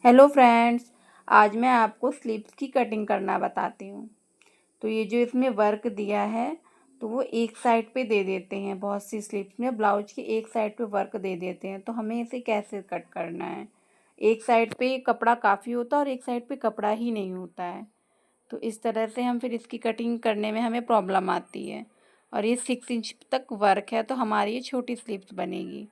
Hello friends, आज मैं आपको स्लीव्स की कटिंग करना बताती हूँ। तो ये जो इसमें वर्क दिया है तो वो एक साइड पे दे देते हैं। बहुत सी स्लीव्स में ब्लाउज की एक साइड पे वर्क दे देते हैं, तो हमें इसे कैसे कट करना है। एक साइड पे कपड़ा काफ़ी होता है और एक साइड पे कपड़ा ही नहीं होता है। तो इस तरह से हम फिर इसकी कटिंग करने में हमें प्रॉब्लम आती है। और ये 6 इंच तक वर्क है, तो हमारी ये छोटी स्लीव्स बनेगी।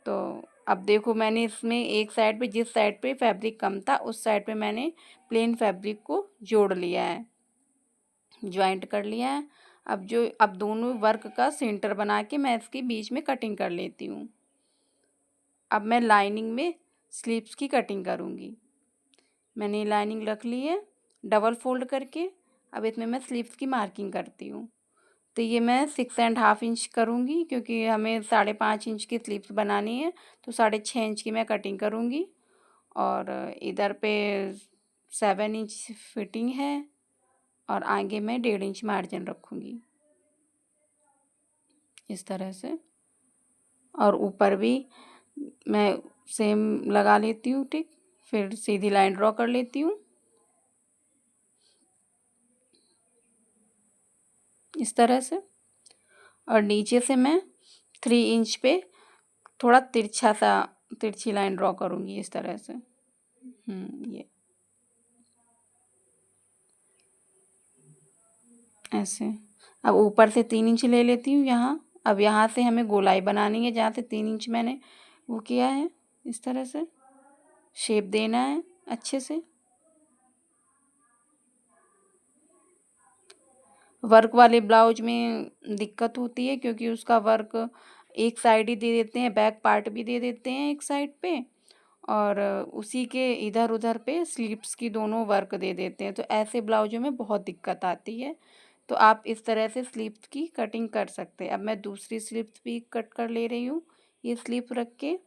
तो अब देखो, मैंने इसमें एक साइड पे, जिस साइड पे फैब्रिक कम था उस साइड पे मैंने प्लेन फैब्रिक को जोड़ लिया है, ज्वाइंट कर लिया है। अब दोनों वर्क का सेंटर बना के मैं इसके बीच में कटिंग कर लेती हूँ। अब मैं लाइनिंग में स्लीव्स की कटिंग करूँगी। मैंने लाइनिंग रख ली है डबल फोल्ड करके। अब इसमें मैं स्लीव्स की मार्किंग करती हूँ। तो ये मैं 6.5 इंच करूँगी, क्योंकि हमें 5.5 इंच की स्लीव्स बनानी है। तो 6.5 इंच की मैं कटिंग करूँगी। और इधर पे 7 इंच फिटिंग है और आगे मैं 1.5 इंच मार्जिन रखूँगी इस तरह से। और ऊपर भी मैं सेम लगा लेती हूँ टिक, फिर सीधी लाइन ड्रॉ कर लेती हूँ इस तरह से। और नीचे से मैं 3 इंच पे थोड़ा तिरछी लाइन ड्रॉ करूँगी इस तरह से। ये ऐसे। अब ऊपर से 3 इंच ले लेती हूँ यहाँ। अब यहाँ से हमें गोलाई बनानी है, जहाँ से 3 इंच मैंने वो किया है, इस तरह से शेप देना है अच्छे से। वर्क वाले ब्लाउज में दिक्कत होती है, क्योंकि उसका वर्क एक साइड ही दे देते हैं, बैक पार्ट भी दे देते हैं एक साइड पे, और उसी के इधर उधर पे स्लीव्स की दोनों वर्क दे देते हैं। तो ऐसे ब्लाउजों में बहुत दिक्कत आती है। तो आप इस तरह से स्लीव्स की कटिंग कर सकते हैं। अब मैं दूसरी स्लीव्स भी कट कर ले रही हूँ, ये स्लीव रख के।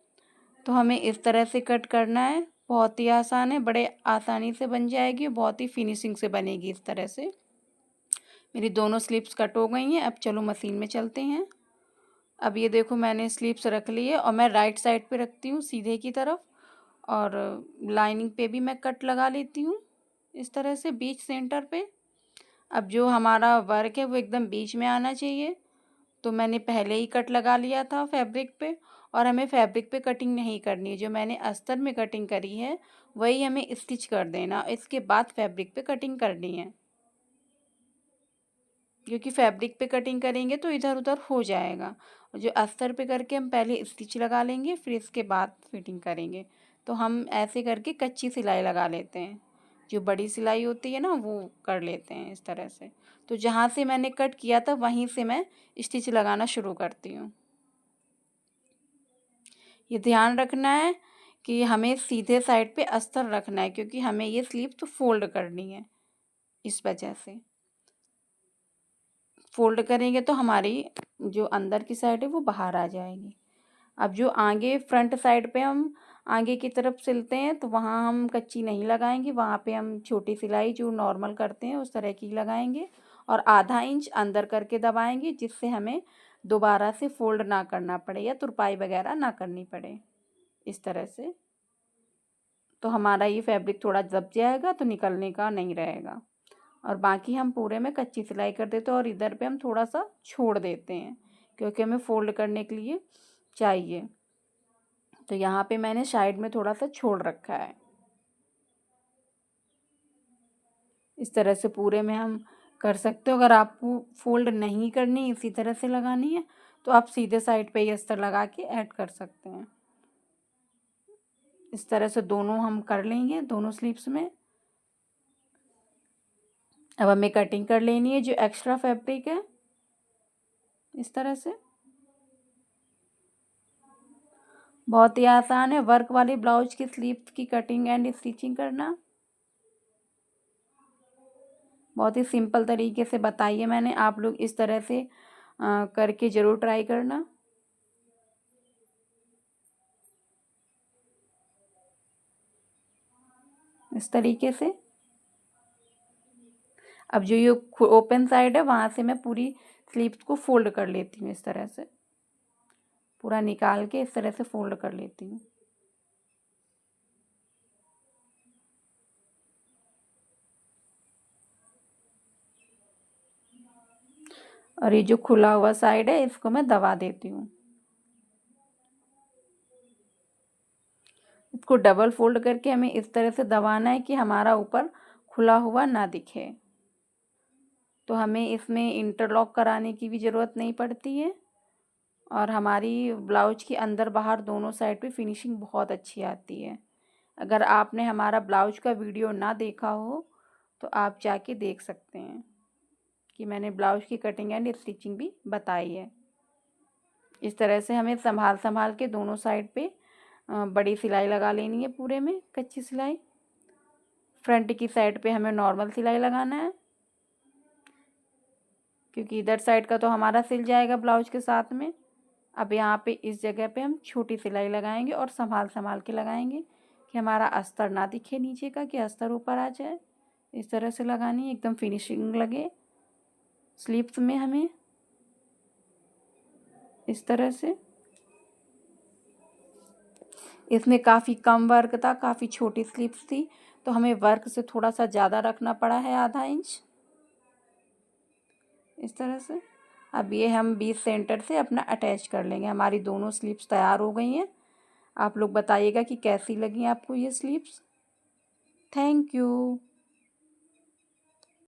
तो हमें इस तरह से कट करना है। बहुत ही आसान है, बड़े आसानी से बन जाएगी, बहुत ही फिनिशिंग से बनेगी इस तरह से। मेरी दोनों स्लीव्स कट हो गई हैं। अब चलो मशीन में चलते हैं। अब ये देखो, मैंने स्लीव्स रख ली है और मैं राइट साइड पे रखती हूँ सीधे की तरफ। और लाइनिंग पे भी मैं कट लगा लेती हूँ इस तरह से, बीच सेंटर पे। अब जो हमारा वर्क है वो एकदम बीच में आना चाहिए। तो मैंने पहले ही कट लगा लिया था फैब्रिक पे। और हमें फैब्रिक पे कटिंग नहीं करनी है, जो मैंने अस्तर में कटिंग करी है वही हमें स्टिच कर देना, इसके बाद फैब्रिक पे कटिंग करनी है। क्योंकि फैब्रिक पे कटिंग करेंगे तो इधर उधर हो जाएगा। और जो अस्तर पे करके हम पहले स्टिच लगा लेंगे, फिर इसके बाद फिटिंग करेंगे। तो हम ऐसे करके कच्ची सिलाई लगा लेते हैं, जो बड़ी सिलाई होती है ना वो कर लेते हैं इस तरह से। तो जहाँ से मैंने कट किया था वहीं से मैं स्टिच लगाना शुरू करती हूँ। ये ध्यान रखना है कि हमें सीधे साइड पे अस्तर रखना है, क्योंकि हमें ये स्लीव तो फोल्ड करनी है। इस वजह से फोल्ड करेंगे तो हमारी जो अंदर की साइड है वो बाहर आ जाएगी। अब जो आगे फ्रंट साइड पे हम आगे की तरफ सिलते हैं, तो वहाँ हम कच्ची नहीं लगाएंगे, वहाँ पे हम छोटी सिलाई जो नॉर्मल करते हैं उस तरह की लगाएंगे। और आधा इंच अंदर करके दबाएंगे, जिससे हमें दोबारा से फोल्ड ना करना पड़े या तुरपाई वगैरह ना करनी पड़े इस तरह से। तो हमारा ये फैब्रिक थोड़ा दब जाएगा तो निकलने का नहीं रहेगा। और बाकी हम पूरे में कच्ची सिलाई कर देते हैं, और इधर पे हम थोड़ा सा छोड़ देते हैं, क्योंकि हमें फोल्ड करने के लिए चाहिए। तो यहाँ पे मैंने साइड में थोड़ा सा छोड़ रखा है। इस तरह से पूरे में हम कर सकते हो। अगर आपको फोल्ड नहीं करनी, इसी तरह से लगानी है, तो आप सीधे साइड पे ही अस्तर लगा के ऐड कर सकते हैं। इस तरह से दोनों हम कर लेंगे, दोनों स्लीव्स में। अब हमें कटिंग कर लेनी है जो एक्स्ट्रा फैब्रिक है इस तरह से। बहुत ही आसान है वर्क वाली ब्लाउज की स्लीव्स की कटिंग एंड स्टिचिंग करना। बहुत ही सिंपल तरीके से बताइए मैंने, आप लोग इस तरह से करके ज़रूर ट्राई करना इस तरीके से। अब जो ये ओपन साइड है वहाँ से मैं पूरी स्लीव्स को फोल्ड कर लेती हूँ इस तरह से, पूरा निकाल के इस तरह से फोल्ड कर लेती हूँ। और ये जो खुला हुआ साइड है इसको मैं दबा देती हूँ। इसको डबल फोल्ड करके हमें इस तरह से दबाना है कि हमारा ऊपर खुला हुआ ना दिखे। तो हमें इसमें इंटरलॉक कराने की भी ज़रूरत नहीं पड़ती है और हमारी ब्लाउज की अंदर बाहर दोनों साइड पे फिनिशिंग बहुत अच्छी आती है। अगर आपने हमारा ब्लाउज का वीडियो ना देखा हो तो आप जाके देख सकते हैं कि मैंने ब्लाउज की कटिंग एंड स्टिचिंग भी बताई है। इस तरह से हमें संभाल संभाल के दोनों साइड पे बड़ी सिलाई लगा लेनी है, पूरे में कच्ची सिलाई। फ्रंट की साइड पे हमें नॉर्मल सिलाई लगाना है क्योंकि इधर साइड का तो हमारा सिल जाएगा ब्लाउज के साथ में। अब यहाँ पे इस जगह पे हम छोटी सिलाई लगाएंगे और संभाल संभाल के लगाएंगे कि हमारा अस्तर ना दिखे नीचे का, कि अस्तर ऊपर आ जाए। इस तरह से लगानी है, एकदम फिनिशिंग लगे स्लीव्स में हमें इस तरह से। इसमें काफ़ी कम वर्क था, काफ़ी छोटी स्लीव्स थी, तो हमें वर्क से थोड़ा सा ज़्यादा रखना पड़ा है, आधा इंच इस तरह से। अब ये हम बीच सेंटर से अपना अटैच कर लेंगे। हमारी दोनों स्लीव्स तैयार हो गई हैं। आप लोग बताइएगा कि कैसी लगी आपको ये स्लीव्स। Thank you.